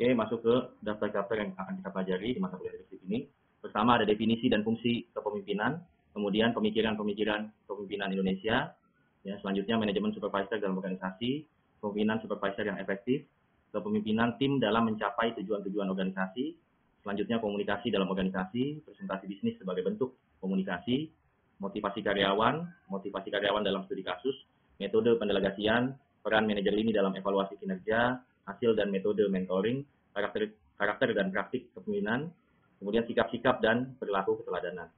Oke, masuk ke daftar-daftar yang akan kita pelajari di mata kuliah leadership ini. Pertama ada definisi dan fungsi kepemimpinan, kemudian pemikiran-pemikiran kepemimpinan Indonesia, ya, selanjutnya manajemen supervisor dalam organisasi, kepemimpinan supervisor yang efektif, kepemimpinan tim dalam mencapai tujuan-tujuan organisasi, selanjutnya komunikasi dalam organisasi, presentasi bisnis sebagai bentuk komunikasi, motivasi karyawan dalam studi kasus, metode pendelegasian, peran manajer lini dalam evaluasi kinerja, hasil dan metode mentoring, karakter dan praktik kepemimpinan, kemudian sikap-sikap dan perilaku keteladanan.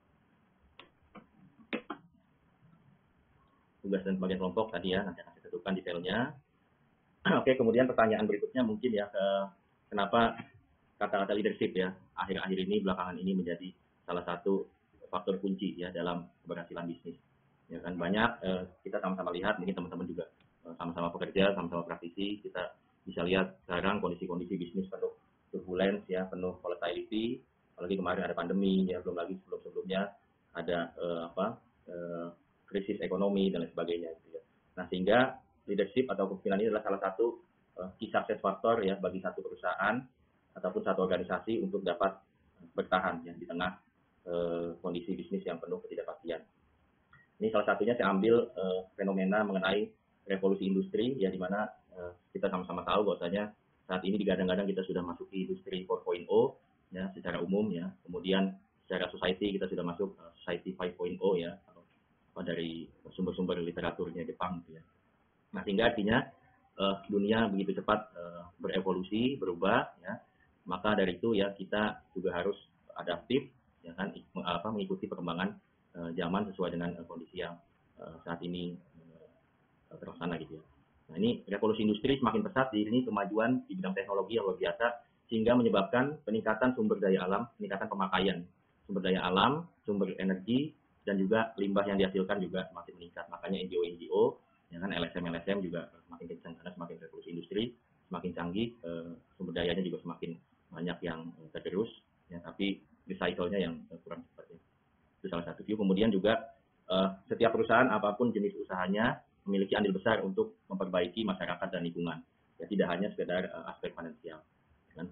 Tugas dan pembagian kelompok tadi ya, nanti akan saya tentukan detailnya. Oke, kemudian pertanyaan berikutnya mungkin ya, kenapa kata-kata leadership ya, akhir-akhir ini, belakangan ini menjadi salah satu faktor kunci ya dalam keberhasilan bisnis. Ya kan, banyak kita sama-sama lihat, mungkin teman-teman juga sama-sama pekerja, sama-sama praktisi, kita bisa lihat sekarang kondisi-kondisi bisnis penuh turbulence ya, penuh volatility, apalagi kemarin ada pandemi ya, belum lagi sebelum-sebelumnya ada krisis ekonomi dan lain sebagainya gitu ya. Nah, sehingga leadership atau kepemimpinan ini adalah salah satu key success factor ya bagi satu perusahaan ataupun satu organisasi untuk dapat bertahan ya di tengah kondisi bisnis yang penuh ketidakpastian. Ini salah satunya saya ambil fenomena mengenai revolusi industri ya, di mana kita sama-sama tahu bahwasanya saat ini digadang-gadang kita sudah masuk ke industri 4.0 ya secara umum ya. Kemudian secara society kita sudah masuk society 5.0 ya, dari sumber-sumber literaturnya Jepang gitu ya. Nah, sehingga artinya dunia begitu cepat berevolusi, berubah ya. Maka dari itu ya kita juga harus adaptif ya kan, mengikuti perkembangan zaman sesuai dengan kondisi yang saat ini terlaksana gitu ya. Nah, ini revolusi industri semakin pesat di ini, kemajuan di bidang teknologi yang luar biasa sehingga menyebabkan peningkatan sumber daya alam, peningkatan pemakaian sumber daya alam, sumber energi, dan juga limbah yang dihasilkan juga semakin meningkat. Makanya NGO ya kan, LSM juga semakin kencang karena semakin revolusi industri, semakin canggih, sumber dayanya juga semakin banyak yang tergerus ya, tapi recycle-nya yang kurang cepat ya. Itu salah satu view. Kemudian juga setiap perusahaan apapun jenis usahanya memiliki andil besar untuk memperbaiki masyarakat dan lingkungan. Ya, tidak hanya sekedar aspek finansial. Kan?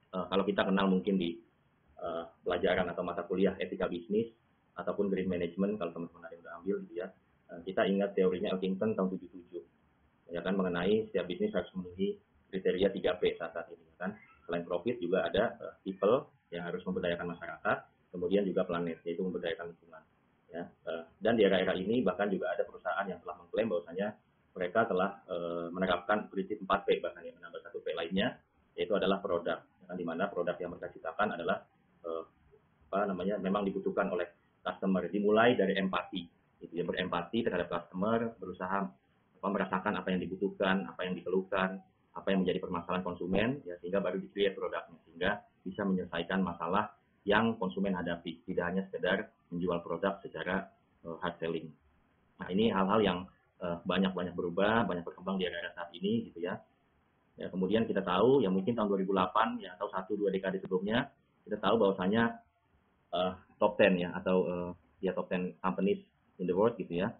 Kalau kita kenal mungkin di pelajaran atau mata kuliah etika bisnis ataupun green management, kalau teman-teman ada yang udah ambil gitu ya, kita ingat teorinya Elkington tahun 77 ya kan, mengenai setiap bisnis harus memenuhi kriteria 3P saat ini kan. Selain profit juga ada people yang harus memberdayakan masyarakat, kemudian juga planet, yaitu memberdayakan lingkungan ya. Dan di era-era ini bahkan juga ada perusahaan yang telah mengklaim bahwasanya mereka telah menerapkan prinsip 4P, bahkan yang menambah 1P lainnya, yaitu adalah produk, ya, di mana produk yang mereka ciptakan adalah memang dibutuhkan oleh customer. Dimulai dari empati, gitu ya, berempati terhadap customer, berusaha merasakan apa yang dibutuhkan, apa yang dikeluhkan, apa yang menjadi permasalahan konsumen, ya, sehingga baru di-create produknya, sehingga bisa menyelesaikan masalah yang konsumen hadapi, tidak hanya sekedar menjual produk secara hard selling. Nah, ini hal-hal yang banyak berubah, banyak berkembang di era saat ini gitu ya. Ya, kemudian kita tahu ya, mungkin tahun 2008 ya, atau 1-2 dekade sebelumnya, kita tahu bahwasanya top 10 ya, atau top 10 companies in the world gitu ya,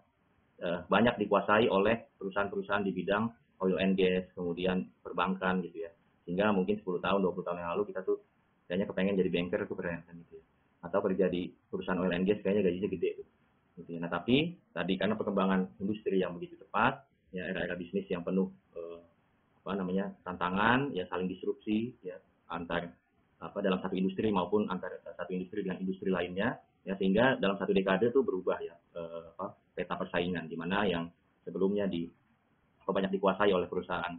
banyak dikuasai oleh perusahaan-perusahaan di bidang oil and gas, kemudian perbankan gitu ya. Sehingga mungkin 10 tahun, 20 tahun yang lalu kita tuh kayaknya kepengen jadi banker tuh keren kan gitu ya. Atau kerja di perusahaan oil and gas kayaknya gajinya gede gitu ya. Nah, tapi tadi karena perkembangan industri yang begitu cepat, ya, era-era bisnis yang penuh tantangan, ya, saling disrupsi ya antar dalam satu industri maupun antar satu industri dengan industri lainnya, ya, sehingga dalam satu dekade itu berubah ya peta persaingan, di mana yang sebelumnya banyak dikuasai oleh perusahaan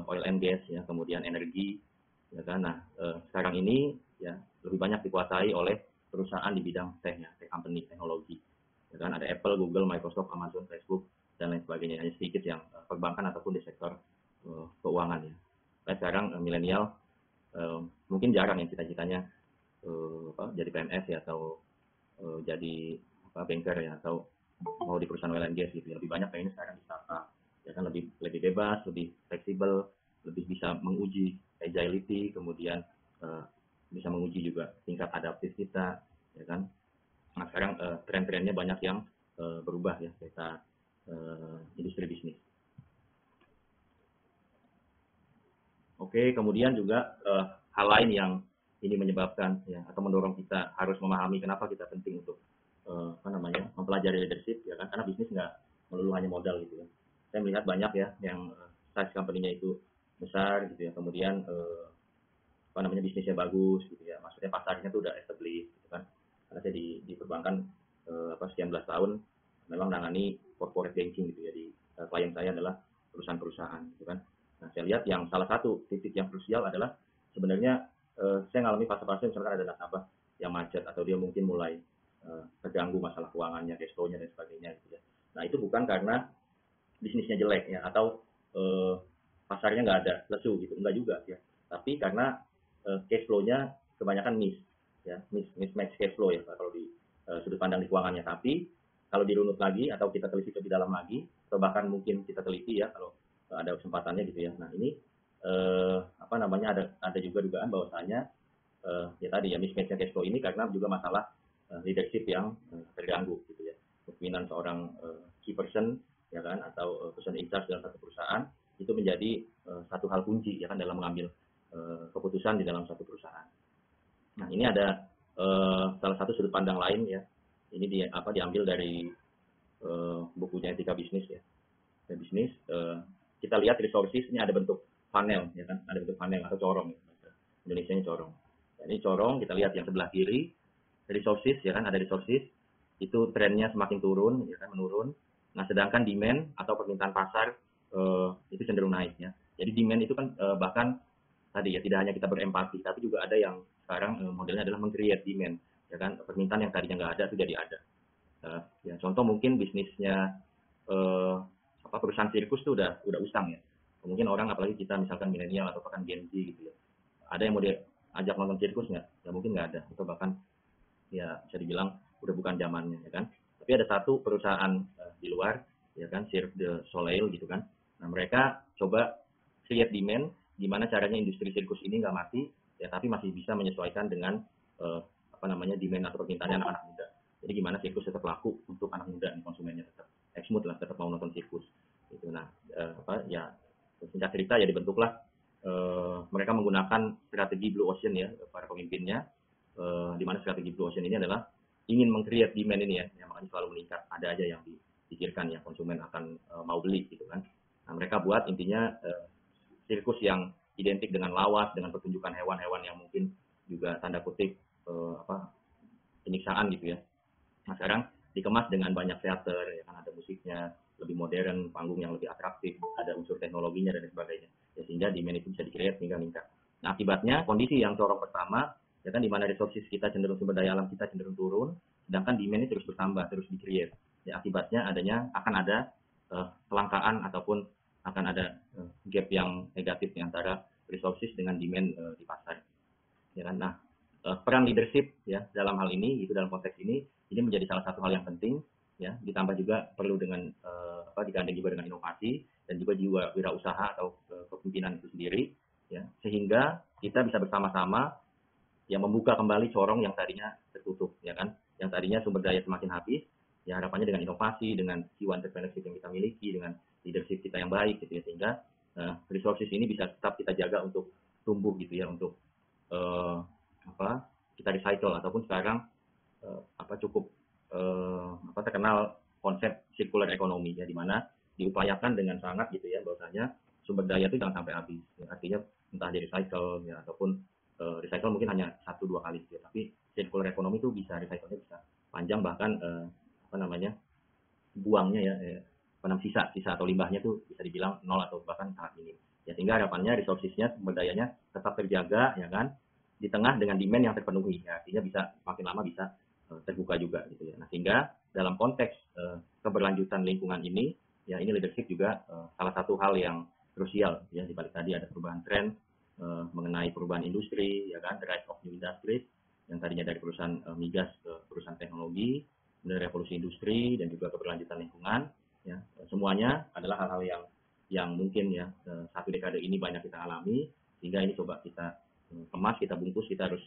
oil and gas ya, kemudian energi ya kan. Nah, sekarang ini ya lebih banyak dikuasai oleh perusahaan di bidang tech ya, tech company, teknologi ya kan. Ada Apple, Google, Microsoft, Amazon, Facebook dan lain sebagainya. Hanya sedikit yang perbankan ataupun di sektor keuangan ya. Nah, sekarang milenial mungkin jarang yang cita-citanya jadi PNS ya, atau jadi banker ya, atau mau di perusahaan oil and gas gitu ya. Lebih banyak kayaknya sekarang di startup ya kan, lebih bebas, lebih fleksibel, lebih bisa menguji agility, kemudian bisa menguji juga tingkat adaptif kita ya kan. Nah, sekarang tren-trennya banyak yang berubah ya, kita industri bisnis. Oke, Oke, kemudian juga hal lain yang ini menyebabkan ya atau mendorong kita harus memahami kenapa kita penting untuk mempelajari leadership ya kan, karena bisnis nggak melulu hanya modal gitu ya. Saya melihat banyak ya yang size company-nya itu besar gitu ya, kemudian bisnisnya bagus gitu ya, maksudnya pasarnya tuh udah established gitu kan. Karena saya di perbankan sekian belas tahun memang nangani corporate banking gitu ya, di klien saya adalah perusahaan-perusahaan gitu kan. Nah, saya lihat yang salah satu titik yang krusial adalah sebenarnya saya ngalami fase-fase misalkan ada nasabah yang macet atau dia mungkin mulai terganggu masalah keuangannya, cash flow-nya dan sebagainya gitu ya. Nah, itu bukan karena bisnisnya jelek ya atau pasarnya nggak ada lesu gitu, enggak juga ya. Tapi karena cash flow-nya kebanyakan mismatch cash flow ya kalau di sudut pandang di keuangannya. Tapi kalau dirunut lagi atau kita teliti lebih dalam lagi atau bahkan mungkin kita teliti ya kalau ada kesempatannya gitu ya. Nah, ini ada juga dugaan bahwasanya ya tadi ya mismatch cash flow ini karena juga masalah leadership yang terganggu gitu ya. Kepemimpinan seorang key person ya kan atau person in charge dalam satu perusahaan itu menjadi satu hal kunci ya kan dalam mengambil keputusan di dalam satu perusahaan. Nah, ini ada salah satu sudut pandang lain ya. Ini diambil dari bukunya Etika Bisnis ya. Bisnis kita lihat resources ini ada bentuk funnel ya kan, ada bentuk funnel atau corong ya. Indonesianya corong. Nah, ini corong kita lihat yang sebelah kiri resources ya kan, ada resources itu trennya semakin turun ya kan, menurun. Nah, sedangkan demand atau permintaan pasar itu cenderung naik ya. Jadi demand itu kan bahkan tadi ya tidak hanya kita berempati, tapi juga ada yang sekarang modelnya adalah meng-create demand ya kan, permintaan yang tadinya nggak ada itu jadi ada. Ya contoh mungkin bisnisnya perusahaan sirkus itu udah usang ya. Mungkin orang apalagi kita misalkan milenial atau bahkan Gen Z gitu ya. Ada yang mau diajak nonton sirkus nggak? Ya mungkin nggak ada. Atau bahkan ya bisa dibilang udah bukan zamannya ya kan. Tapi ada satu perusahaan di luar ya kan, Cirque du Soleil gitu kan. Nah, mereka coba create demand gimana caranya industri sirkus ini nggak mati ya, tapi masih bisa menyesuaikan dengan demand atau permintaan anak-anak muda. Jadi gimana sirkus tetap laku untuk anak muda nih, konsumennya tetap eksmut lah, tetap mau nonton sirkus. Gitu. Nah, singkat cerita ya dibentuklah mereka menggunakan strategi Blue Ocean ya para pemimpinnya, di mana strategi Blue Ocean ini adalah ingin meng-create demand ini ya, yang makanya selalu meningkat. Ada aja yang dipikirkan ya konsumen akan mau beli gitu kan. Nah, mereka buat intinya sirkus yang identik dengan lawas, dengan pertunjukan hewan-hewan yang mungkin juga tanda kutip penyiksaan gitu ya. Nah, sekarang dikemas dengan banyak teater, ya kan, ada musiknya lebih modern, panggung yang lebih atraktif, ada unsur teknologinya dan sebagainya. Ya, sehingga demand itu bisa di-create hingga meningkat. Nah, akibatnya kondisi yang corong pertama, ya kan, di mana resources kita cenderung, sumber daya alam kita cenderung turun, sedangkan demand ini terus bertambah, terus di-create. Ya, akibatnya akan ada kelangkaan ataupun akan ada gap yang negatif di antara resources dengan demand di pasar. Ya kan? Nah, peran leadership ya dalam hal ini, itu dalam konteks ini menjadi salah satu hal yang penting ya, ditambah juga perlu dengan digandeng juga dengan inovasi dan juga jiwa wirausaha atau kepemimpinan itu sendiri ya, sehingga kita bisa bersama-sama yang membuka kembali corong yang tadinya tertutup ya kan, yang tadinya sumber daya semakin habis ya, harapannya dengan inovasi, dengan jiwa entrepreneurship yang kita miliki, dengan leadership kita yang baik gitu ya, sehingga resources ini bisa tetap kita jaga untuk tumbuh gitu ya, untuk kita recycle ataupun sekarang cukup terkenal konsep circular economy ya, di mana diupayakan dengan sangat gitu ya bahwasanya sumber daya itu jangan sampai habis ya, artinya entah di recycle ya ataupun recycle mungkin hanya 1-2 kali gitu ya, tapi circular economy itu bisa recycle-nya bisa panjang, bahkan buangnya ya sisa atau limbahnya tuh bisa dibilang nol atau bahkan sangat minim ya, sehingga harapannya resources-nya, sumber dayanya tetap terjaga ya kan, di tengah dengan demand yang terpenuhi ya, artinya bisa makin lama bisa terbuka juga gitu ya. Nah, sehingga dalam konteks keberlanjutan lingkungan ini ya, ini leadership juga salah satu hal yang krusial ya, di balik tadi ada perubahan tren mengenai perubahan industri ya kan, the rise of new industries yang tadinya dari perusahaan migas ke perusahaan teknologi, kemudian revolusi industri dan juga keberlanjutan lingkungan ya, semuanya adalah hal-hal yang mungkin ya satu dekade ini banyak kita alami, sehingga ini coba kita kemas, kita bungkus, kita harus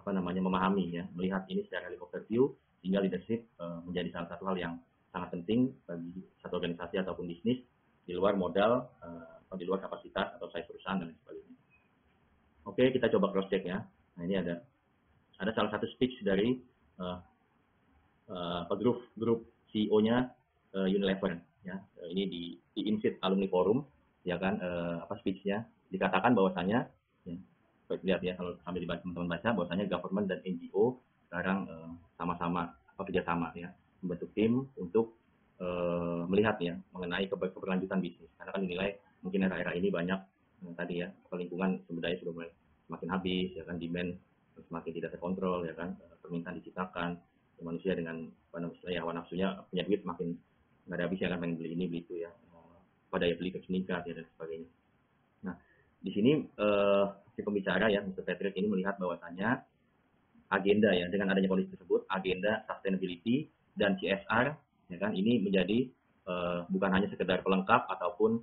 memahami ya, melihat ini secara helikopter view, sehingga leadership menjadi salah satu hal yang sangat penting bagi satu organisasi ataupun bisnis di luar modal, di luar kapasitas atau size perusahaan dan lain sebagainya. Oke, kita coba cross check ya. Nah, ini ada salah satu speech dari grup CEO-nya Unilever ya. Ini di Insit Alumni Forum ya kan, speech-nya dikatakan bahwasanya ya, lihat ya kalau sambil dibaca teman-teman baca bahwasanya government dan NGO sekarang sama-sama kerjasama ya, membentuk tim untuk melihat ya mengenai keberlanjutan bisnis, karena kan dinilai mungkin era-era ini banyak tadi ya, lingkungan sumber daya sudah mulai semakin habis ya kan, demand semakin tidak terkontrol ya kan, permintaan diciptakan, manusia dengan hawa nafsunya punya duit makin nggak ada habisnya kan, pengen beli ini beli itu ya, daya beli terus meningkat ya dan sebagainya. Nah di sini si pembicara ya Mr. Patrick ini melihat bahwasannya agenda ya, dengan adanya kondisi tersebut agenda sustainability dan CSR ya kan, ini menjadi bukan hanya sekedar pelengkap ataupun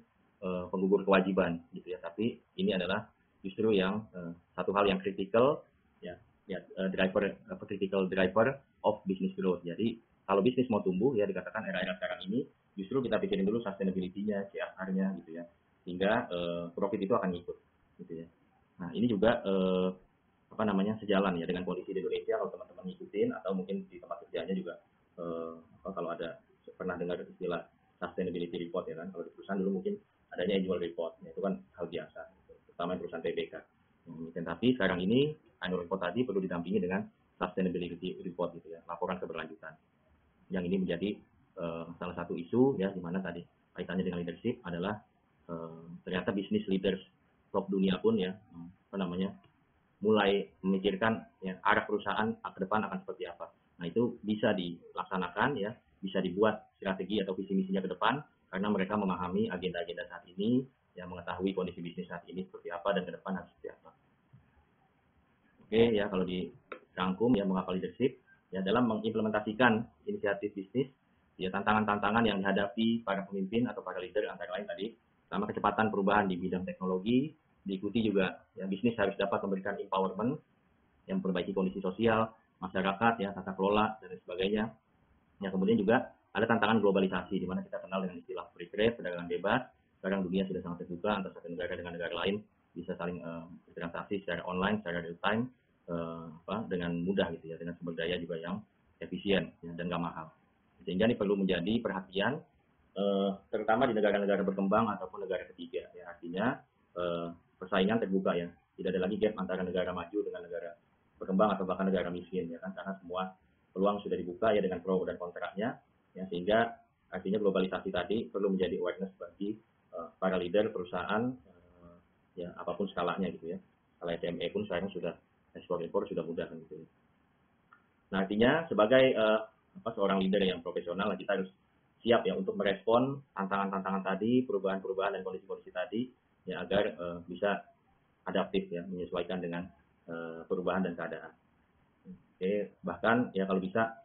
penggugur kewajiban gitu ya, tapi ini adalah justru yang satu hal yang kritikal ya, critical driver of business growth. Jadi kalau bisnis mau tumbuh ya, dikatakan era-era sekarang ini justru kita pikirin dulu sustainability-nya, CSR-nya gitu ya, sehingga profit itu akan ngikut gitu ya. Nah ini juga sejalan ya dengan kondisi di Indonesia, kalau teman-teman ngikutin atau mungkin di tempat kerjanya juga kalau ada pernah dengar istilah sustainability report ya kan, kalau di perusahaan dulu mungkin adanya annual report ya, itu kan hal biasa gitu, terutama perusahaan TBK. Tapi sekarang ini annual report tadi perlu didampingi dengan sustainability report gitu ya, laporan keberlanjutan, yang ini menjadi salah satu isu ya, di mana tadi kaitannya dengan leadership adalah ternyata bisnis leaders top dunia pun ya mulai memikirkan ya, arah perusahaan ke depan akan seperti apa. Nah itu bisa dilaksanakan ya, bisa dibuat strategi atau visi misinya ke depan karena mereka memahami agenda-agenda saat ini, yang mengetahui kondisi bisnis saat ini seperti apa dan ke depan harus seperti apa. Oke ya, kalau dirangkum ya, mengapa leadership ya, dalam mengimplementasikan inisiatif bisnis ya, tantangan-tantangan yang dihadapi para pemimpin atau para leader antara lain tadi, sama kecepatan perubahan di bidang teknologi, diikuti juga ya, bisnis harus dapat memberikan empowerment yang memperbaiki kondisi sosial masyarakat ya, tata kelola dan sebagainya ya. Kemudian juga ada tantangan globalisasi, di mana kita kenal dengan istilah free trade, perdagangan bebas. Sekarang dunia sudah sangat terbuka antara satu negara dengan negara lain, bisa saling bertransaksi secara online, secara real time dengan mudah gitu ya, dengan sumber daya juga yang efisien ya, dan nggak mahal. Sehingga ini perlu menjadi perhatian terutama di negara-negara berkembang ataupun negara ketiga ya. Artinya persaingan terbuka ya, tidak ada lagi gap antara negara maju dengan negara berkembang atau bahkan negara miskin ya kan, karena semua peluang sudah dibuka ya dengan pro dan kontraknya ya, sehingga artinya globalisasi tadi perlu menjadi awareness bagi para leader perusahaan ya, apapun skalanya gitu ya. Skala SME pun sekarang sudah ekspor impor sudah mudah kan gitu ya. Nah artinya sebagai seorang leader yang profesional, kita harus siap ya untuk merespon tantangan-tantangan tadi, perubahan-perubahan dan kondisi-kondisi tadi ya, agar bisa adaptif ya, menyesuaikan dengan perubahan dan keadaan. Oke, bahkan ya kalau bisa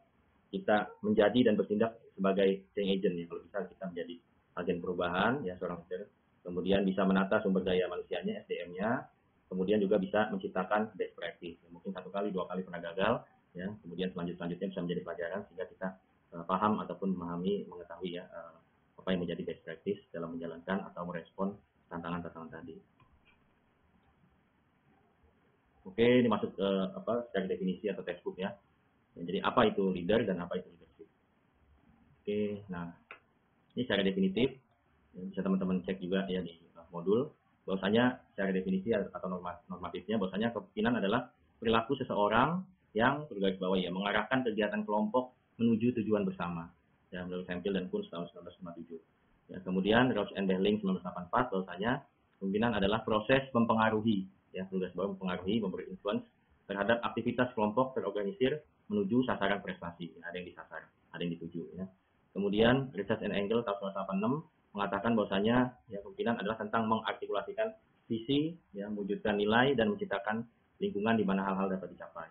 kita menjadi dan bertindak sebagai change agent ya, kalau bisa kita menjadi agen perubahan ya, seorang leader, kemudian bisa menata sumber daya manusianya, SDM-nya, kemudian juga bisa menciptakan best practice. Mungkin 1 kali 2 kali pernah gagal ya, kemudian selanjutnya bisa menjadi pelajaran sehingga kita paham ataupun memahami, mengetahui ya apa yang menjadi best practice dalam menjalankan atau merespon tantangan-tantangan tadi. Oke, ini masuk ke secara definisi atau textbook ya. Jadi apa itu leader dan apa itu leadership. Oke, nah ini secara definitif bisa teman-teman cek juga ya di modul, bahwasanya secara definisi atau normatifnya bahwasanya kepemimpinan adalah perilaku seseorang yang bergaris bawah ya, mengarahkan kegiatan kelompok menuju tujuan bersama ya, menurut Hemphill dan Kuhn tahun 1957 ya. Kemudian Rouse and Behling 1984 bahwasanya kepemimpinan adalah proses mempengaruhi ya, tugas bawah mempengaruhi, memberi influence terhadap aktivitas kelompok terorganisir menuju sasaran prestasi ya, ada yang disasar, ada yang dituju ya. Kemudian Richard and Engel tahun 1986 mengatakan bahwasanya ya, kepemimpinan adalah tentang mengartikulasikan visi ya, mewujudkan nilai dan menciptakan lingkungan di mana hal-hal dapat dicapai.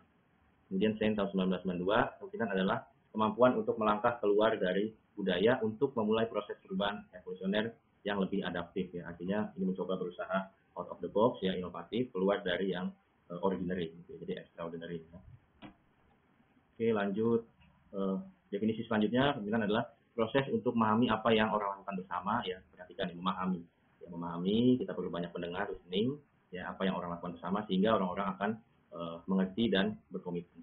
Kemudian Sein tahun 1992, kepemimpinan adalah kemampuan untuk melangkah keluar dari budaya untuk memulai proses perubahan evolusioner yang lebih adaptif ya. Artinya ini mencoba berusaha out of the box ya, inovatif, keluar dari yang ordinary gitu, jadi extraordinary ya. Oke, lanjut definisi selanjutnya, kepemimpinan adalah proses untuk memahami apa yang orang lakukan bersama ya. Perhatikan ya, memahami. Ya, memahami, kita perlu banyak pendengar, listening ya apa yang orang lakukan bersama, sehingga orang-orang akan mengerti dan berkomitmen.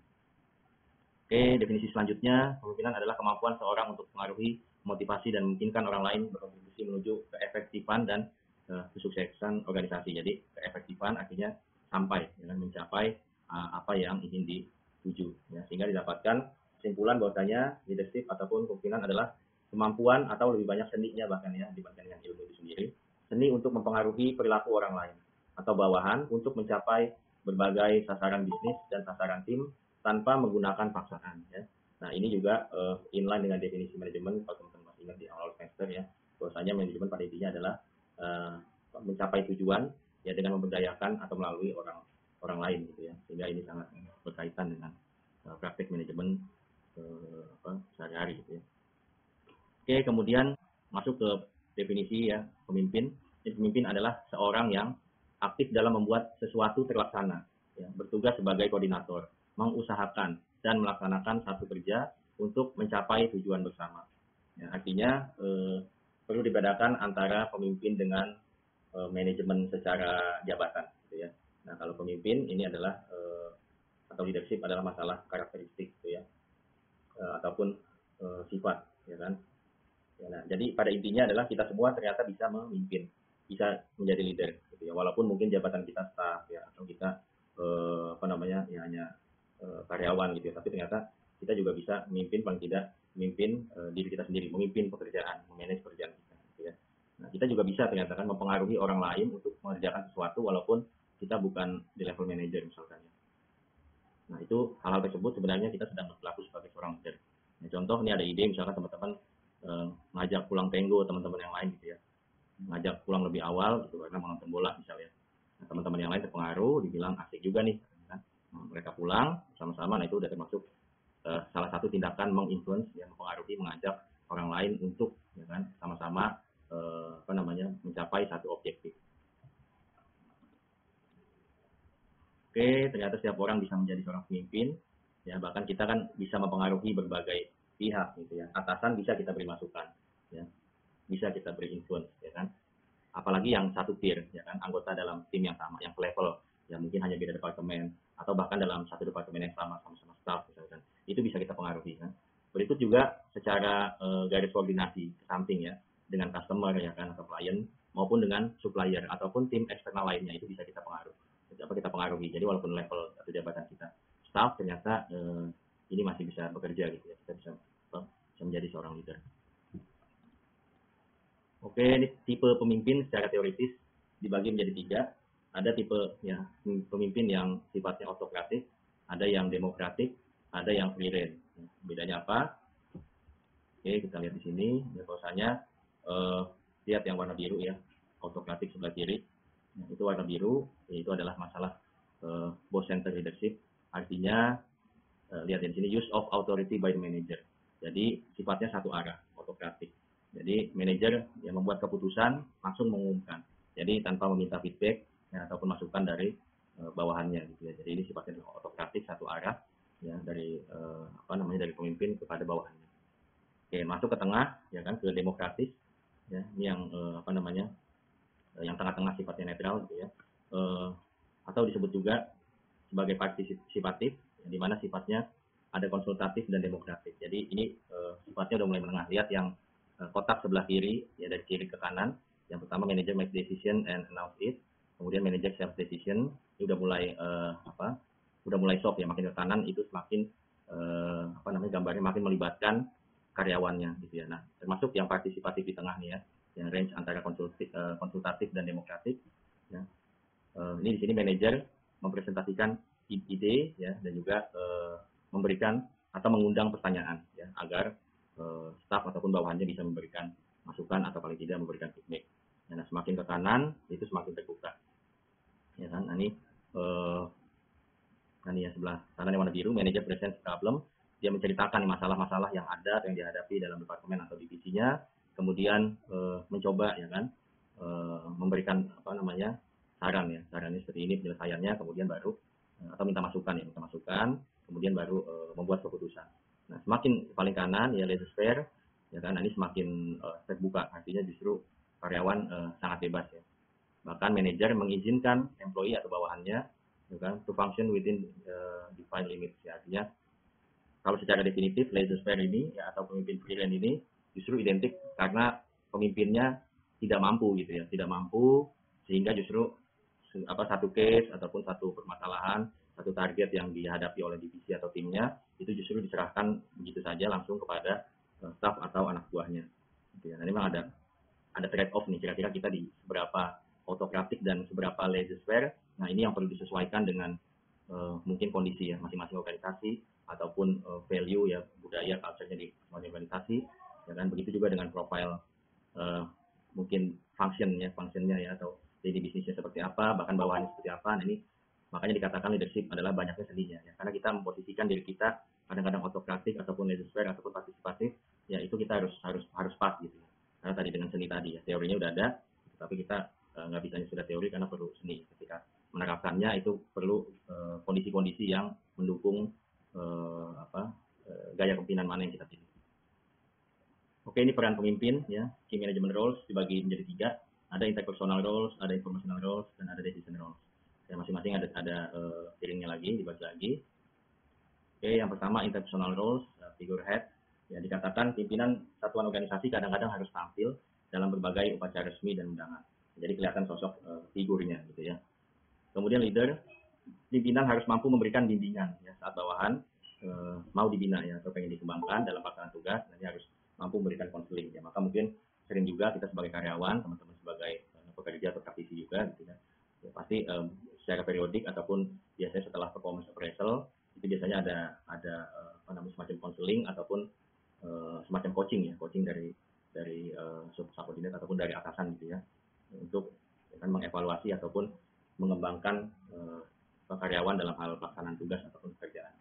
Oke, definisi selanjutnya, kepemimpinan adalah kemampuan seorang untuk mengaruhi, motivasi, dan memungkinkan orang lain berkontribusi menuju keefektifan dan kesuksesan organisasi. Jadi keefektifan artinya sampai dengan mencapai apa yang ingin dituju, ya, sehingga didapatkan kesimpulan bahwasanya leadership ataupun kepemimpinan adalah kemampuan atau lebih banyak seninya bahkan ya dibandingkan dengan ilmu itu sendiri, seni untuk mempengaruhi perilaku orang lain atau bawahan untuk mencapai berbagai sasaran bisnis dan sasaran tim tanpa menggunakan paksaan, ya. Nah, ini juga inline dengan definisi manajemen, kalau teman-teman masih ingat di awal semester ya, bahwasanya manajemen pada intinya adalah mencapai tujuan ya dengan memberdayakan atau melalui orang lain gitu ya, sehingga ini sangat berkaitan dengan praktek manajemen sehari-hari gitu ya. Oke, kemudian masuk ke definisi ya pemimpin. Pemimpin adalah seorang yang aktif dalam membuat sesuatu terlaksana, ya, bertugas sebagai koordinator, mengusahakan dan melaksanakan satu kerja untuk mencapai tujuan bersama. Ya, artinya perlu dibedakan antara pemimpin dengan manajemen secara jabatan, gitu ya. Nah, kalau pemimpin ini adalah atau leadership adalah masalah karakteristik, gitu ya, ataupun sifat, ya kan. Ya, nah, jadi pada intinya adalah kita semua ternyata bisa memimpin, bisa menjadi leader, gitu ya. Walaupun mungkin jabatan kita staff ya atau kita ya hanya karyawan gitu ya, tapi ternyata kita juga bisa memimpin, paling tidak memimpin diri kita sendiri, memimpin pekerjaan, memanage pekerjaan kita, gitu ya. Nah, kita juga bisa ternyata kan mempengaruhi orang lain untuk mengerjakan sesuatu walaupun kita bukan di level manager misalkan. Nah, itu hal-hal tersebut sebenarnya kita sedang berlaku sebagai seorang leader. Nah, contoh ini ada ide misalkan teman-teman ngajak pulang tenggo teman-teman yang lain gitu ya, ngajak pulang lebih awal gitu karena menonton bola misalnya. Nah, teman-teman yang lain terpengaruh, dibilang asik juga nih, kan? Nah, mereka pulang sama-sama, nah itu udah termasuk salah satu tindakan menginfluence, yang mempengaruhi, mengajak orang lain untuk ya kan sama-sama mencapai satu objektif. Oke, ternyata setiap orang bisa menjadi seorang pemimpin, ya bahkan kita kan bisa mempengaruhi berbagai pihak gitu ya. Atasan bisa kita beri masukan, ya, bisa kita beri influence, ya kan. Apalagi yang satu peer, ya kan, anggota dalam tim yang sama, yang level, ya mungkin hanya beda departemen atau bahkan dalam satu departemen yang sama, sama-sama staff, misalkan, itu bisa kita pengaruhi, kan. Berikut juga secara garis koordinasi ke samping ya, dengan customer ya kan atau klien maupun dengan supplier ataupun tim eksternal lainnya, itu bisa kita pengaruhi. Jadi walaupun level atau jabatan kita staff, ternyata ini masih bisa bekerja gitu ya, kita bisa menjadi seorang leader. Oke, ini tipe pemimpin secara teoritis dibagi menjadi 3. Ada tipe ya pemimpin yang sifatnya autokratik, ada yang demokratik, ada yang free reign. Bedanya apa? Oke, kita lihat di sini. Ya, bahwasanya lihat yang warna biru ya, autokratik sebelah kiri. Nah, itu warna biru, itu adalah masalah boss center leadership. Artinya lihat di sini, use of authority by the manager. Jadi sifatnya satu arah, autokratik. Jadi manajer yang membuat keputusan langsung mengumumkan. Jadi tanpa meminta feedback ya, ataupun masukan dari bawahannya gitu ya. Jadi ini sifatnya autokratik, satu arah ya, dari dari pemimpin kepada bawahannya. Oke, masuk ke tengah ya kan, ke demokratis ya. Ini yang yang tengah-tengah, sifatnya netral gitu ya. Atau disebut juga sebagai partisipatif, di mana sifatnya ada konsultatif dan demokratis. Jadi ini sifatnya udah mulai menengah. Lihat yang kotak sebelah kiri ya, dari kiri ke kanan. Yang pertama manager make decision and announce it. Kemudian manager self decision. Ini udah mulai soft ya, makin ke kanan itu semakin gambarnya makin melibatkan karyawannya gitu ya. Nah, termasuk yang partisipatif di tengah nih ya, yang range antara konsultatif dan demokratik ya. Ini di sini manajer mempresentasikan ide ya, dan juga memberikan atau mengundang pertanyaan ya, agar staff ataupun bawahannya bisa memberikan masukan atau paling tidak memberikan feedback. Nah, semakin ke kanan itu semakin terbuka. Ya kan, ini ya sebelah kanan yang warna biru, manager present problem. Dia menceritakan masalah-masalah yang ada yang dihadapi dalam departemen atau divisinya, kemudian mencoba ya kan memberikan saran ya, sarannya seperti ini penyelesaiannya, kemudian baru atau minta masukan, kemudian baru membuat keputusan. Nah, semakin paling kanan ya laissez-faire ya kan, ini semakin terbuka, artinya justru karyawan sangat bebas ya. Bahkan manajer mengizinkan employee atau bawahannya to function within defined limits. Ya, artinya kalau secara definitif laissez-faire ini ya, atau pemimpin freelance ini justru identik karena pemimpinnya tidak mampu gitu ya, tidak mampu sehingga justru satu case ataupun satu permasalahan, satu target yang dihadapi oleh divisi atau timnya itu justru diserahkan begitu saja langsung kepada staff atau anak buahnya. Gitu ya. Nah, memang ada trade off nih, kira-kira kita di seberapa autokratik dan seberapa laissez-faire. Nah, ini yang perlu disesuaikan dengan mungkin kondisi ya masing-masing organisasi ataupun value ya budaya culture-nya di masing organisasi. Ya kan, begitu juga dengan profile mungkin functionnya ya atau daily bisnisnya seperti apa, bahkan bawahannya seperti apa. Nah, ini makanya dikatakan leadership adalah banyaknya seninya ya, karena kita memposisikan diri kita kadang-kadang autokratik ataupun laissez-faire ataupun partisipatif, ya itu kita harus pas gitu ya. Karena tadi dengan seni tadi ya, teorinya udah ada, tapi kita nggak bisa sudah teori karena perlu seni. Ketika menerapkannya itu perlu kondisi-kondisi yang mendukung gaya kepemimpinan mana yang kita pilih. Oke, ini peran pemimpin ya. Key management roles dibagi menjadi 3. Ada interpersonal roles, ada informational roles, dan ada decision roles. Ya, masing-masing ada piringnya lagi, dibagi lagi. Oke, yang pertama interpersonal roles, figurehead. Ya, dikatakan pimpinan satuan organisasi kadang-kadang harus tampil dalam berbagai upacara resmi dan undangan. Jadi kelihatan sosok figurnya gitu ya. Kemudian leader, pimpinan harus mampu memberikan bimbingan ya saat bawahan mau dibina ya atau pengen dikembangkan dalam pelaksanaan tugas, nanti harus mampu memberikan konseling ya. Maka mungkin sering juga kita sebagai karyawan, teman-teman sebagai pekerja atau praktisi juga gitu ya. Ya pasti secara periodik ataupun biasanya setelah performance appraisal itu biasanya ada semacam konseling ataupun semacam coaching ya, coaching dari subordinate ataupun dari atasan gitu ya, untuk kan mengevaluasi ataupun mengembangkan karyawan dalam hal pelaksanaan tugas ataupun pekerjaan.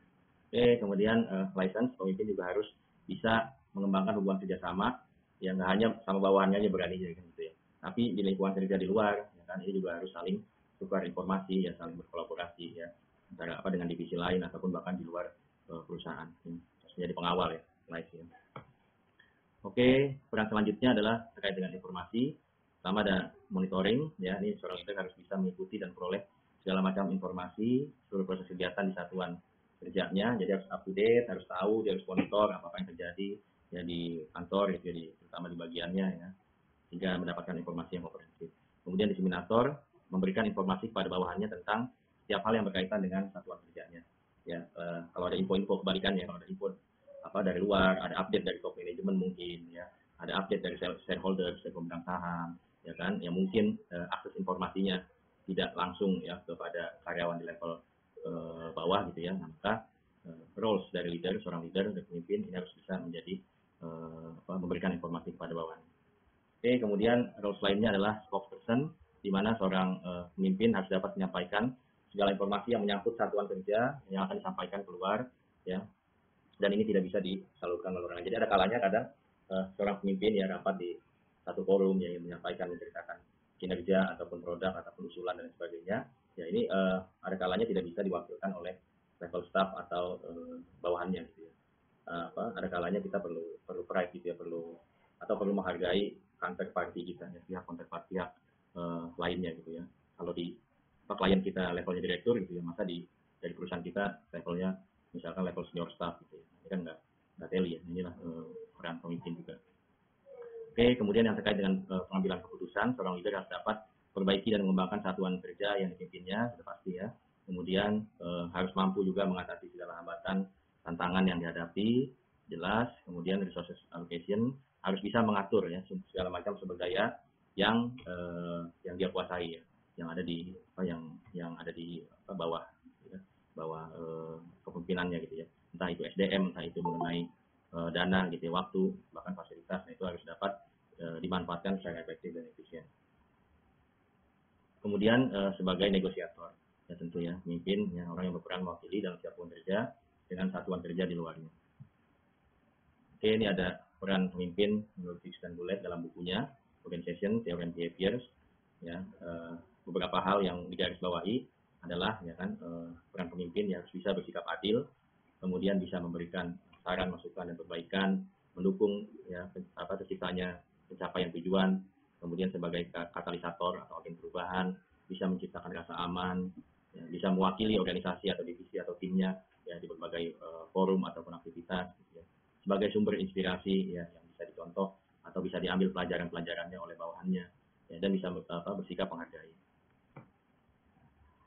Oke, kemudian license, pemimpin juga harus bisa mengembangkan hubungan kerjasama yang nggak hanya sama bawahannya aja berani gitu ya, tapi di lingkungan kerja di luar ya kan, ini juga harus saling tukar informasi ya, saling berkolaborasi ya antara dengan divisi lain ataupun bahkan di luar perusahaan. Harus menjadi pengawal ya, license ya. Oke, peran selanjutnya adalah terkait dengan informasi. Pertama ada monitoring ya, ini seorang leader harus bisa mengikuti dan peroleh segala macam informasi seluruh proses kegiatan di satuan kerjanya, jadi harus up to date, harus tahu, dia harus monitor apa yang terjadi ya di kantor, ya, terutama di bagiannya ya, sehingga mendapatkan informasi yang komprehensif. Kemudian diseminator, memberikan informasi kepada bawahannya tentang setiap hal yang berkaitan dengan satuan kerjanya. Ya, kalau ada info-info kebalikannya, kalau ada info dari luar, ada update dari top management mungkin ya, ada update dari shareholder, pemegang saham, ya kan, yang mungkin akses informasinya tidak langsung ya kepada karyawan di level bawah gitu ya. Nah, maka roles dari leader, seorang leader dan pemimpin ini harus bisa menjadi memberikan informasi kepada bawahan. Oke, kemudian roles lainnya adalah spokesperson, di mana seorang pemimpin harus dapat menyampaikan segala informasi yang menyangkut satuan kerja yang akan disampaikan keluar ya. Dan ini tidak bisa disalurkan melalui orang. Jadi ada kalanya kadang seorang pemimpin ya rapat di satu forum yang menyampaikan, menceritakan kinerja ataupun produk ataupun usulan dan sebagainya. Ya ini ada kalanya tidak bisa diwakilkan oleh level staff atau bawahannya gitu ya. Ada kalanya kita perlu pride gitu ya, perlu menghargai counterparty kita ya, pihak counterpart pihak lainnya gitu ya. Kalau di klien kita levelnya direktur gitu ya, masa dari perusahaan kita levelnya misalkan level senior staff gitu ya, ini kan nggak teli ya. Inilah peran pemimpin juga. Oke, kemudian yang terkait dengan pengambilan keputusan, seorang leader harus dapat perbaiki dan mengembangkan satuan kerja yang dipimpinnya, sudah pasti ya. Kemudian harus mampu juga mengatasi segala hambatan, tantangan yang dihadapi, jelas. Kemudian resources allocation, harus bisa mengatur ya segala macam sumber daya yang dia kuasai ya, yang ada di bawah ya, bawah kepemimpinannya gitu ya. Entah itu SDM, entah itu mengenai dana gitu ya, waktu, bahkan fasilitas, nah itu harus dapat dimanfaatkan secara efektif dan efisien. Kemudian sebagai negosiator ya tentu ya, pemimpin ya, orang yang berperan mewakili dalam satuan kerja dengan satuan kerja di luarnya. Oke, ini ada peran pemimpin menurut Fix dan Bullet dalam bukunya Organization Theory and Behaviors ya. Beberapa hal yang digarisbawahi adalah ya kan, peran pemimpin yang harus bisa bersikap adil, kemudian bisa memberikan saran, masukan dan perbaikan, mendukung ya terciptanya pencapaian tujuan, kemudian sebagai katalisator atau agen perubahan, bisa menciptakan rasa aman, ya, bisa mewakili organisasi atau divisi atau timnya ya di berbagai forum ataupun aktivitas, gitu ya. Sebagai sumber inspirasi ya yang bisa dicontoh atau bisa diambil pelajaran-pelajarannya oleh bawahannya, ya, dan bisa bersikap menghargai.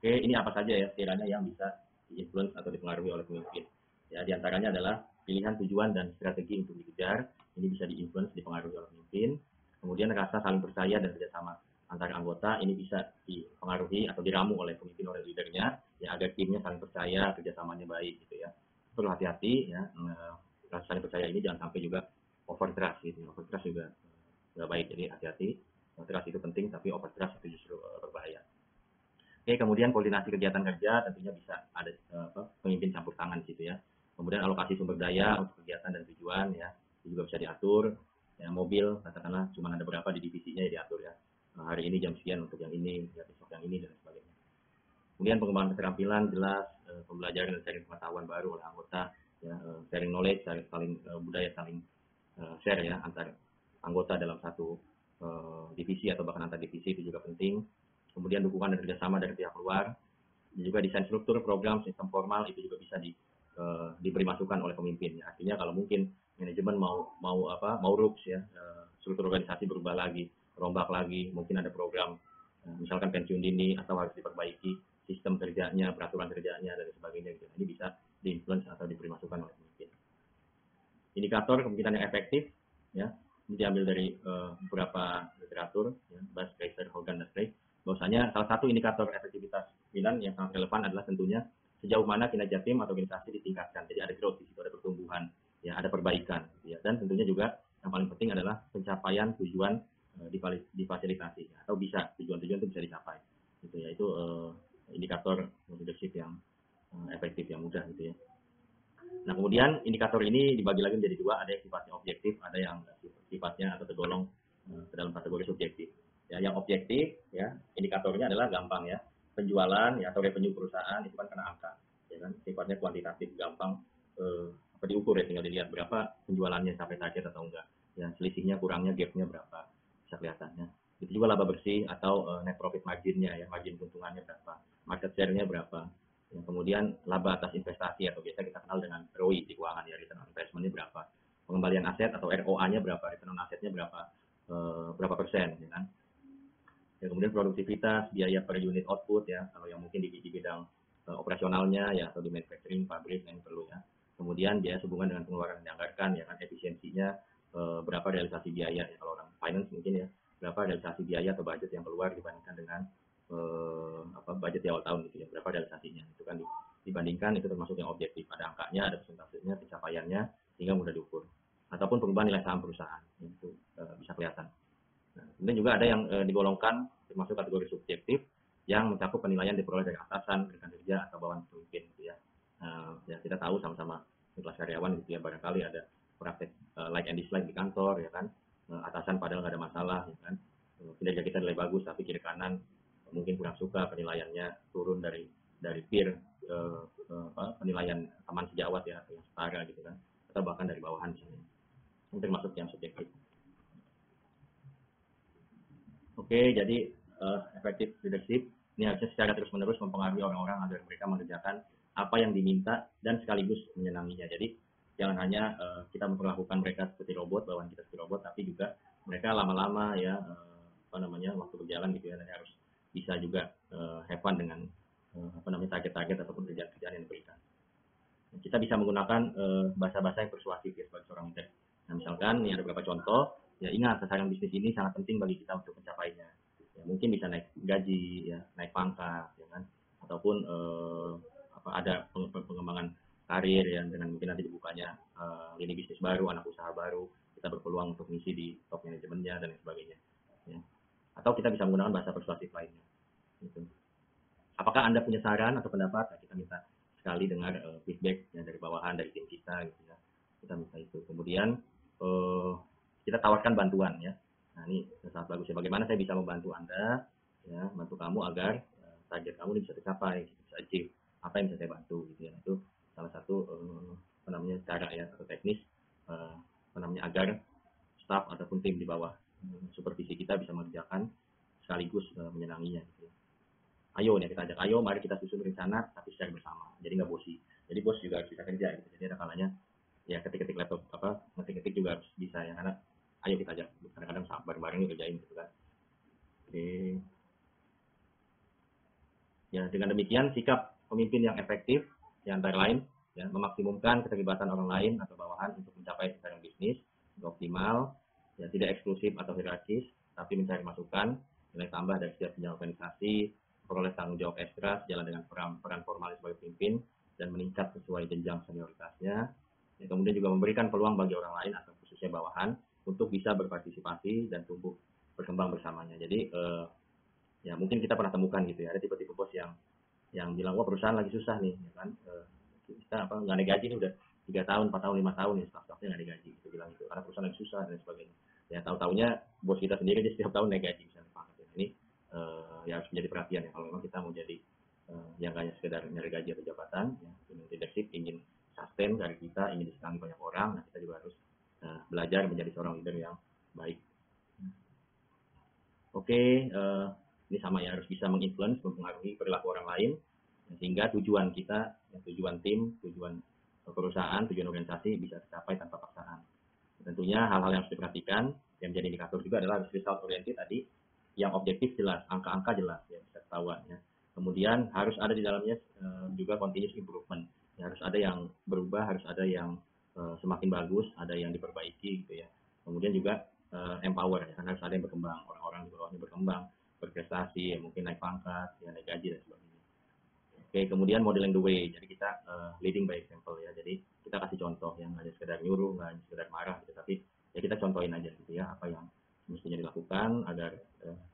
Oke, ini apa saja ya sekiranya yang bisa diinfluence atau dipengaruhi oleh pemimpin. Ya, diantaranya adalah pilihan tujuan dan strategi untuk dikejar. Ini bisa diinfluence, dipengaruhi oleh pemimpin. Kemudian rasa saling percaya dan kerjasama antara anggota ini bisa dipengaruhi atau diramu oleh pemimpin, oleh leadernya, ya agar timnya saling percaya, kerjasamanya baik gitu ya. Perlu hati-hati ya, rasa saling percaya ini jangan sampai juga over trust gitu. Over trust juga nggak baik, jadi hati-hati. Trust itu penting, tapi over trust itu justru berbahaya. Oke, kemudian koordinasi kegiatan kerja tentunya bisa ada pemimpin campur tangan gitu ya. Kemudian alokasi sumber daya untuk kegiatan dan tujuan ya, itu juga bisa diatur. Ya, mobil katakanlah cuma ada berapa di divisinya ya diatur ya. Hari ini jam sekian untuk yang ini, ya besok yang ini dan sebagainya. Kemudian pengembangan keterampilan jelas, pembelajaran dan sharing pengetahuan baru oleh anggota, ya, sharing knowledge, saling budaya saling share ya antar anggota dalam satu divisi atau bahkan antar divisi itu juga penting. Kemudian dukungan dan kerjasama dari pihak luar, juga desain struktur program sistem formal itu juga bisa diberi masukan oleh pemimpin. Ya. Artinya kalau mungkin manajemen mau rups ya, struktur organisasi berubah lagi, rombak lagi, mungkin ada program misalkan pensiun dini atau harus diperbaiki sistem kerjanya, peraturan kerjanya dan sebagainya gitu. Ini bisa diinfluence atau diberi masukan oleh pemimpin. Indikator kepemimpinan yang efektif ya, ini diambil dari beberapa literatur ya, Bas, Kaiser, Hogan, dan Streich. Bahwasanya salah satu indikator efektivitas pimpinan yang sangat relevan adalah tentunya sejauh mana kinerja tim atau organisasi ditingkatkan. Jadi ada growth di situ, ada pertumbuhan, ya ada perbaikan, ya. Dan tentunya juga yang paling penting adalah pencapaian tujuan difasilitasi ya, atau bisa tujuan-tujuan itu bisa dicapai. Gitu ya, itu indikator leadership yang efektif yang mudah gitu ya. Nah, kemudian indikator ini dibagi lagi menjadi dua, ada yang sifatnya objektif, ada yang sifatnya atau tergolong ke dalam kategori subjektif. Ya, yang objektif ya, indikatornya adalah gampang ya. Penjualan ya atau revenue perusahaan itu kan kena angka, ya kan? Sifatnya kuantitatif, gampang diukur ya, tinggal dilihat berapa penjualannya sampai target atau enggak. Ya, selisihnya, kurangnya, gap-nya berapa, bisa kelihatannya. Itu juga laba bersih atau net profit margin-nya ya, margin keuntungannya berapa, market share-nya berapa. Ya, kemudian laba atas investasi atau biasa kita kenal dengan ROI di keuangan ya, return on investment-nya berapa, pengembalian aset atau ROA-nya berapa, return on asetnya berapa persen, ya kan? Ya, kemudian produktivitas, biaya per unit output ya, kalau yang mungkin di bidang operasionalnya ya atau di manufacturing, pabrik yang perlu ya. Kemudian biaya sehubungan dengan pengeluaran yang dianggarkan ya kan, efisiensinya berapa realisasi biaya ya, kalau orang finance mungkin ya, berapa realisasi biaya atau budget yang keluar dibandingkan dengan budget di awal tahun gitu ya, berapa realisasinya itu kan dibandingkan, itu termasuk yang objektif, ada angkanya, ada persentasenya, pencapaiannya sehingga mudah diukur. Ataupun perubahan nilai saham perusahaan itu bisa kelihatan. Nah, kemudian juga ada yang digolongkan termasuk kategori subjektif yang mencakup penilaian diperoleh dari atasan, rekan kerja atau bawahan pemimpin gitu ya. Ya kita tahu sama-sama kelas karyawan gitu ya, barangkali ada praktek like and dislike di kantor ya kan, atasan padahal nggak ada masalah ya kan, kinerja kita nilai bagus tapi kiri kanan mungkin kurang suka, penilaiannya turun dari peer penilaian teman sejawat ya atau yang setara gitu kan, atau bahkan dari bawahan misalnya. Ini termasuk yang subjektif. Oke, jadi efektif leadership ini harusnya secara terus-menerus mempengaruhi orang-orang agar mereka mengerjakan apa yang diminta dan sekaligus menyenanginya. Jadi jangan hanya kita memperlakukan mereka seperti robot, bawahan kita seperti robot, tapi juga mereka lama-lama ya waktu berjalan gitu ya, harus bisa juga have fun dengan target-target ataupun kerjaan-kerjaan yang diberikan. Kita bisa menggunakan bahasa-bahasa yang persuasif ya sebagai seorang leader. Nah, misalkan ini ada beberapa contoh. Ya ingat, sasaran bisnis ini sangat penting bagi kita untuk mencapainya. Ya, mungkin bisa naik gaji, ya, naik pangkat, ya kan? Ataupun ada pengembangan karir yang dengan mungkin nanti dibukanya lini bisnis baru, anak usaha baru, kita berpeluang untuk mengisi di top manajemennya dan sebagainya. Ya. Atau kita bisa menggunakan bahasa persuasif lainnya. Gitu. Apakah Anda punya saran atau pendapat? Nah, kita minta sekali dengar feedback ya, dari bawahan, dari tim kita gitu ya. Kita minta itu. Kemudian kita tawarkan bantuan ya. Nah, ini sangat bagus ya. Bagaimana saya bisa membantu Anda ya, bantu kamu agar target kamu ini bisa tercapai, bisa achieve. Apa yang bisa saya bantu gitu ya. Itu salah satu cara ya atau teknis agar staff ataupun tim di bawah supervisi kita bisa mengerjakan sekaligus menyenanginya gitu ya. Ayo nih kita ajak, ayo mari kita susun rencana tapi share bersama. Jadi nggak bosi. Jadi bos juga harus bisa kerja gitu. Jadi ada kalanya ya ketik-ketik laptop ngetik-ketik juga harus bisa ya, karena ayo kita ajak kadang-kadang bareng-bareng kerjain gitu kan. Oke. Ya dengan demikian sikap pemimpin yang efektif yang antara lain ya memaksimumkan keterlibatan orang lain atau bawahan untuk mencapai sasaran bisnis optimal, ya tidak eksklusif atau hierarkis, tapi mencari masukan, nilai tambah dari setiap jenjang organisasi, peroleh tanggung jawab ekstra sejalan dengan peran formalis sebagai pemimpin, dan meningkat sesuai jenjang senioritasnya. Ya, kemudian juga memberikan peluang bagi orang lain atau khususnya bawahan untuk bisa berpartisipasi dan tumbuh berkembang bersamanya. Jadi ya mungkin kita pernah temukan gitu ya, ada tipe-tipe bos yang bilang wah perusahaan lagi susah nih, ya kan, kita nggak naik gaji nih udah 3 tahun, 4 tahun, 5 tahun nih staff-staffnya nggak naik gaji, gitu bilang gitu, karena perusahaan lagi susah dan sebagainya. Ya tahu-taunya bos kita sendiri aja setiap tahun naik gaji misalnya Pak. Ini ya harus menjadi perhatian ya kalau memang kita mau jadi yang hanya sekedar nyari gaji atau jabatan, ya, leadership ingin sustain karir kita, ingin disenangi banyak orang, nah kita juga harus belajar menjadi seorang leader yang baik. Oke, ini sama ya, harus bisa menginfluence, mempengaruhi perilaku orang lain, sehingga tujuan kita, tujuan tim, tujuan perusahaan, tujuan organisasi bisa tercapai tanpa paksaan. Tentunya hal-hal yang harus diperhatikan, yang menjadi indikator juga adalah result oriented tadi, yang objektif jelas, angka-angka jelas, ya bisa ketahuan ya. Kemudian harus ada di dalamnya juga continuous improvement, ya, harus ada yang berubah, harus ada yang semakin bagus, ada yang diperbaiki gitu ya. Kemudian juga empower, ya kan, harus ada yang berkembang, orang-orang di bawahnya berkembang, berprestasi, ya mungkin naik pangkat, ya naik gaji dan sebagainya. Oke, kemudian modeling the way, jadi kita leading by example ya, jadi kita kasih contoh yang hanya sekedar nyuruh, nggak hanya sekedar marah gitu, tapi ya kita contohin aja gitu ya apa yang mestinya dilakukan agar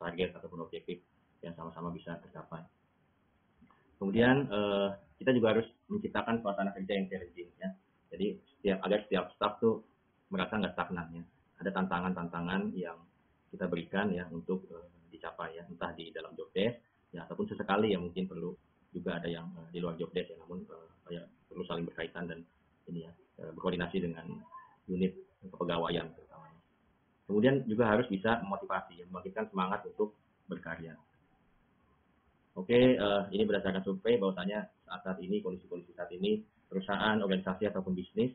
target ataupun objektif yang sama-sama bisa tercapai. Kemudian kita juga harus menciptakan suasana kerja yang challenging ya, jadi agar setiap staff tuh merasa nggak stagnan ya, ada tantangan-tantangan yang kita berikan ya untuk dicapai ya, entah di dalam job desk ya ataupun sesekali ya mungkin perlu juga ada yang di luar job desk ya, namun ya perlu saling berkaitan dan ini ya berkoordinasi dengan unit kepegawaian terutama. Kemudian juga harus bisa memotivasi, membangkitkan semangat untuk berkarya. Oke, ini berdasarkan survei bahwasanya saat ini kondisi saat ini perusahaan, organisasi ataupun bisnis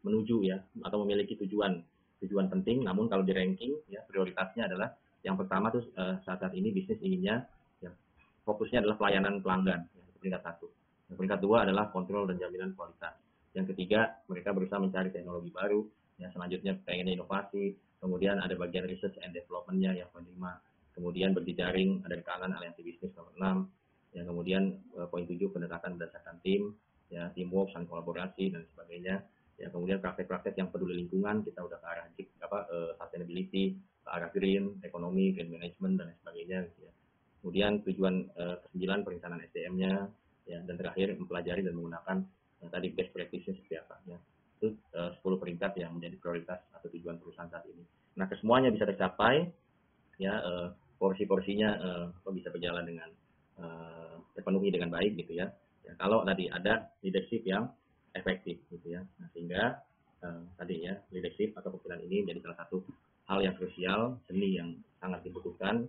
menuju ya atau memiliki tujuan penting, namun kalau di ranking ya prioritasnya adalah yang pertama tuh saat ini bisnis inginnya ya fokusnya adalah pelayanan pelanggan ya, peringkat 1. Peringkat 2 adalah kontrol dan jaminan kualitas. Yang ketiga mereka berusaha mencari teknologi baru, ya selanjutnya pengen inovasi, kemudian ada bagian research and development-nya yang kelima, kemudian berjejaring ada rekanan aliansi bisnis nomor 6, ya kemudian poin 7 pendekatan berdasarkan tim, ya teamwork, saling kolaborasi dan sebagainya. Ya kemudian praktek-praktek yang peduli lingkungan, kita udah ke arah sustainability, ke arah green ekonomi, green management dan sebagainya gitu ya. Kemudian tujuan ke-9 perencanaan SDM-nya ya, dan terakhir mempelajari dan menggunakan tadi best practices seperti apa ya. Itu 10 peringkat yang menjadi prioritas atau tujuan perusahaan saat ini. Nah, kesemuanya bisa tercapai ya, porsi-porsinya bisa berjalan dengan terpenuhi dengan baik gitu ya. Ya kalau tadi ada leadership yang efektif gitu ya. Nah, sehingga tadi ya leadership atau kepemimpinan ini menjadi salah satu hal yang krusial, seni yang sangat dibutuhkan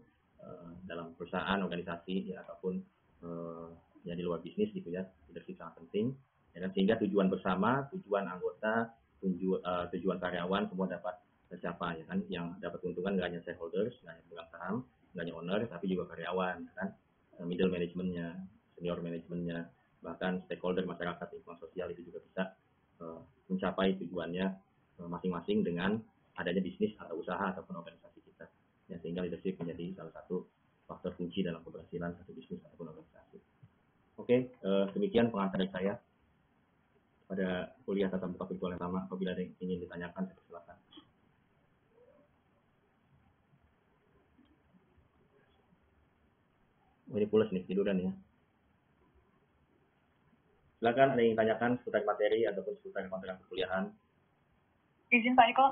dalam perusahaan, organisasi ya ataupun ya di luar bisnis gitu ya. Leadership sangat penting ya kan, sehingga tujuan bersama, tujuan anggota, tujuan karyawan semua dapat tercapai ya kan. Yang dapat keuntungan nggak hanya shareholders, nggak hanya pemegang saham, nggak hanya owner, tapi juga karyawan ya kan, middle managementnya, senior managementnya, bahkan stakeholder masyarakat lingkungan sosial itu juga bisa mencapai tujuannya masing-masing dengan adanya bisnis atau usaha ataupun organisasi kita ya, sehingga leadership menjadi salah satu faktor kunci dalam keberhasilan satu bisnis ataupun organisasi. Oke, demikian pengantar dari saya pada kuliah tatap muka virtual yang sama. Apabila ada yang ingin ditanyakan, silakan. Ini pulas nih, tiduran ya. Silakan ada yang tanyakan seputar materi ataupun seputar konten perkuliahan. Izin Pak Eko,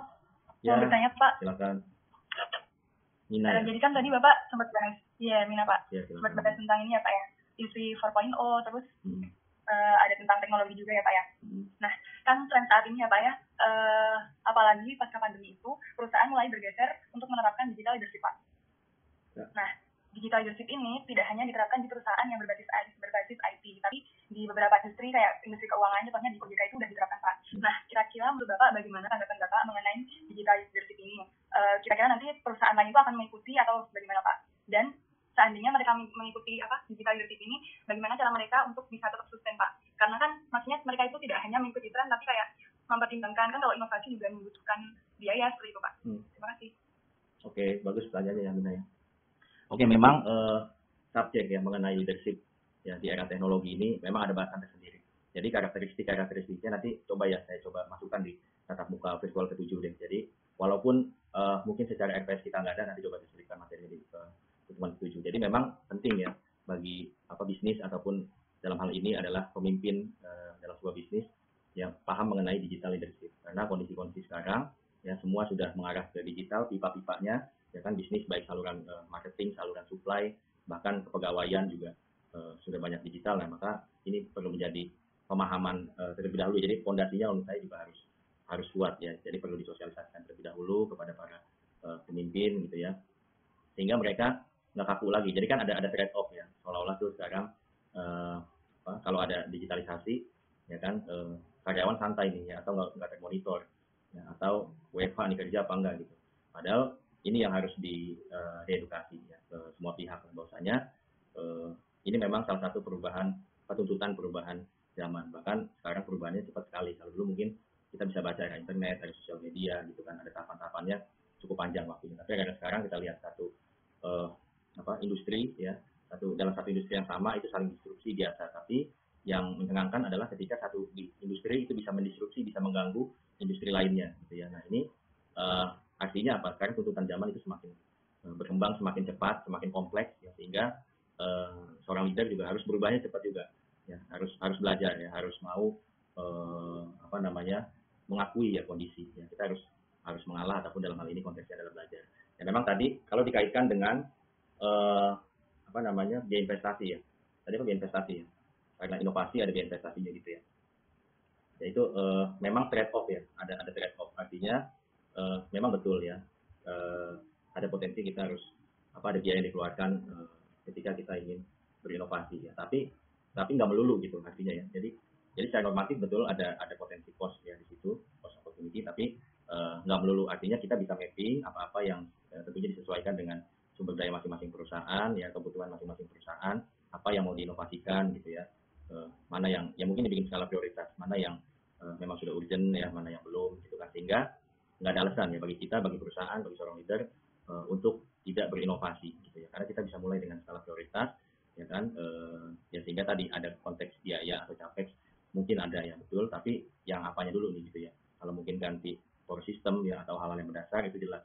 ya, mau bertanya Pak. Silakan. Mina. Ya? Jadi kan tadi Bapak sempat bahas, ya Mina Pak, ya, sempat bahas tentang ini ya Pak ya, industri 4.0 terus ada tentang teknologi juga ya Pak ya. Nah, kan tren saat ini ya Pak ya, apalagi pasca pandemi itu, perusahaan mulai bergeser untuk menerapkan digital leadership Pak. Ya. Nah, digital leadership ini tidak hanya diterapkan di perusahaan yang berbasis IT, tapi di beberapa industri kayak industri keuangan, contohnya di OJK itu sudah diterapkan Pak. Nah, kira-kira menurut Bapak bagaimana tanggapan Bapak mengenai digital leadership ini? Kira-kira nanti perusahaan lain itu akan mengikuti atau bagaimana Pak? Dan seandainya mereka mengikuti digital leadership ini, bagaimana cara mereka untuk bisa tetap sustain Pak? Karena kan maksudnya mereka itu tidak hanya mengikuti tren, tapi kayak mempertimbangkan kan kalau inovasi juga membutuhkan biaya seperti itu Pak. Terima kasih. Oke, bagus pertanyaannya ya Mina ya. Oke, memang subjek yang mengenai leadership ya di era teknologi ini memang ada bahasan tersendiri. Jadi karakteristiknya nanti saya coba masukkan di tatap muka virtual ke-7 deh. Jadi walaupun mungkin secara RPS kita nggak ada, nanti coba diselipkan materi di pertemuan ke-7. Jadi memang penting ya bagi bisnis ataupun dalam hal ini adalah pemimpin dalam sebuah bisnis yang paham mengenai digital leadership. Karena kondisi-kondisi sekarang ya semua sudah mengarah ke digital, pipa-pipanya ya kan, bisnis baik saluran marketing, saluran supply, bahkan kepegawaian juga sudah banyak digital. Nah, maka ini perlu menjadi pemahaman terlebih dahulu. Jadi fondasinya menurut saya juga harus kuat ya. Jadi perlu disosialisasikan terlebih dahulu kepada para pemimpin gitu ya, sehingga mereka nggak kaku lagi. Jadi kan ada trade off ya, seolah-olah tuh sekarang kalau ada digitalisasi ya kan, karyawan santai nih ya, atau nggak termonitor ya, atau WFH nih kerja apa enggak gitu. Padahal ini yang harus diedukasi ya ke semua pihak bahwasanya ini memang salah satu tuntutan perubahan zaman. Bahkan sekarang perubahannya cepat sekali. Kalau dulu mungkin kita bisa baca ya internet, ada sosial media gitu kan, ada tahapan-tahapannya cukup panjang waktunya. Tapi karena sekarang kita lihat satu industri ya, dalam satu industri yang sama itu saling disrupsi biasa. Tapi yang mencengangkan adalah ketika satu industri itu bisa mendisrupsi, bisa mengganggu industri lainnya gitu ya. Nah, ini artinya apa? Sekarang tuntutan zaman itu semakin berkembang, semakin cepat, semakin kompleks ya, sehingga seorang leader juga harus berubahnya cepat juga ya, harus belajar ya, harus mau mengakui ya kondisi ya. Kita harus mengalah, ataupun dalam hal ini konteksnya adalah belajar. Ya memang tadi kalau dikaitkan dengan biaya investasi ya. Tadi apa biaya investasi ya? Karena inovasi ada biaya investasinya gitu ya. Yaitu memang trade off ya, ada trade off. Artinya memang betul ya, ada potensi kita harus ada biaya yang dikeluarkan ketika kita ingin berinovasi ya. Tapi nggak melulu gitu artinya ya. Jadi secara normatif betul ada potensi cost ya di situ, cost opportunity, tapi nggak melulu. Artinya kita bisa mapping apa yang tentunya disesuaikan dengan sumber daya masing-masing perusahaan ya, kebutuhan masing-masing perusahaan, apa yang mau diinovasikan gitu ya. Mana yang mungkin dibikin skala prioritas, mana yang memang sudah urgent ya, mana yang belum gitu kan, sehingga nggak ada alasan ya bagi kita, bagi perusahaan, bagi seorang leader untuk tidak berinovasi gitu ya, karena kita bisa mulai dengan skala prioritas ya kan, ya sehingga tadi ada konteks biaya atau capex mungkin ada ya betul, tapi yang apanya dulu nih gitu ya. Kalau mungkin ganti core system ya atau hal-hal yang mendasar itu jelas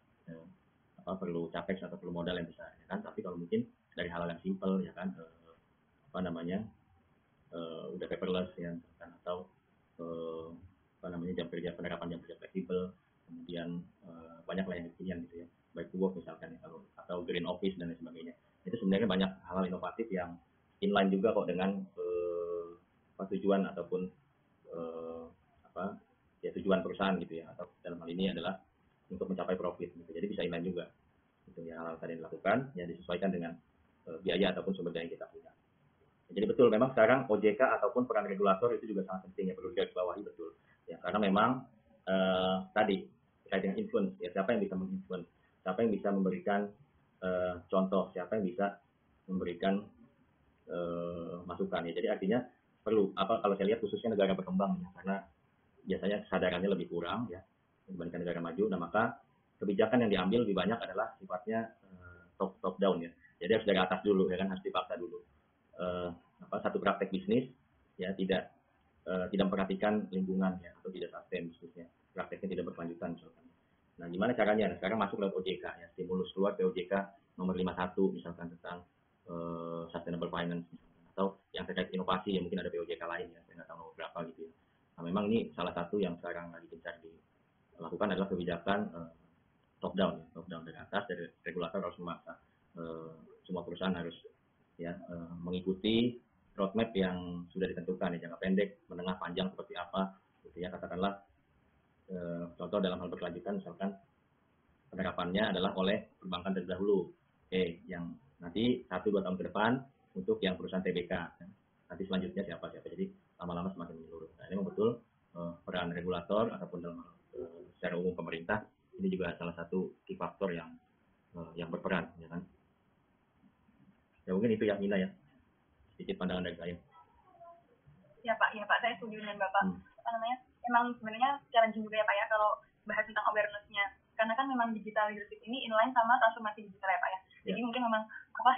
perlu capex atau perlu modal yang besar ya kan, tapi kalau mungkin dari hal-hal yang simple ya kan, udah paperless ya kan, atau penerapan jam kerja fleksibel, kemudian banyak lah yang pilihan gitu ya, baik to work misalkan ya, atau green office dan lain sebagainya. Itu sebenarnya banyak hal-hal inovatif yang inline juga kok dengan tujuan ataupun tujuan perusahaan gitu ya, atau dalam hal ini adalah untuk mencapai profit gitu. Jadi bisa inline juga gitu ya, hal-hal tadi yang dilakukan yang disesuaikan dengan biaya ataupun sumber daya yang kita punya. Jadi betul, memang sekarang OJK ataupun peran regulator itu juga sangat penting ya, perlu digarisbawahi betul ya, karena memang tadi terkait dengan influence ya, siapa yang bisa menginfluence, siapa yang bisa memberikan contoh, siapa yang bisa memberikan masukan ya. Jadi artinya perlu kalau saya lihat khususnya negara berkembang ya, karena biasanya kesadarannya lebih kurang ya dibandingkan negara maju. Nah, maka kebijakan yang diambil lebih banyak adalah sifatnya top down ya. Jadi harus dari atas dulu ya kan, harus dipaksa dulu. Satu praktek bisnis ya tidak memperhatikan lingkungan ya, atau tidak sustain bisnisnya, prakteknya tidak berkelanjutan misalkan. Nah, gimana caranya? Nah, sekarang masuk lewat OJK ya, stimulus keluar POJK nomor 51 misalkan tentang sustainable finance misalkan, atau yang terkait inovasi ya mungkin ada POJK lain ya, saya nggak tahu nomor berapa gitu ya. Nah, memang ini salah satu yang sekarang lagi gencar dilakukan adalah kebijakan top down dari atas, dari regulator harus memaksa semua perusahaan harus ya mengikuti roadmap yang sudah ditentukan ya, jangka pendek, menengah, panjang seperti apa gitu ya. Katakanlah contoh dalam hal berkelanjutan misalkan penerapannya adalah oleh perbankan terlebih dahulu. Oke, yang nanti 1-2 tahun ke depan untuk yang perusahaan TBK. Nanti selanjutnya siapa. Jadi lama-lama semakin menyeluruh. Nah, ini memang betul peran regulator ataupun dalam secara umum pemerintah ini juga salah satu key faktor yang berperan, ya kan? Ya mungkin itu ya Mina ya, sedikit pandangan dari saya. Ya Pak, saya setuju dengan Bapak. Apa namanya? Emang sebenarnya challenging juga ya Pak ya kalau bahas tentang awareness-nya. Karena kan memang digital leadership ini inline sama transformasi digital ya Pak ya. Jadi mungkin memang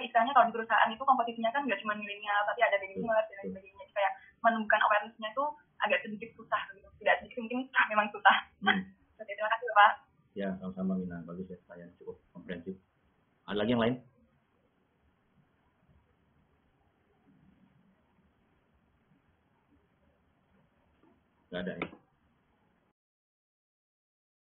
istilahnya kalau di perusahaan itu komposisinya kan nggak cuma milenial, tapi ada baby boomers dan lain sebagainya. Jadi kayak menemukan awareness-nya itu agak sedikit susah gitu. Tidak sedikit, mungkin memang susah. Oke, terima kasih Pak. Ya, sama-sama Mina. Bagus ya, saya cukup komprehensif. Ada lagi yang lain? Nggak ada ya.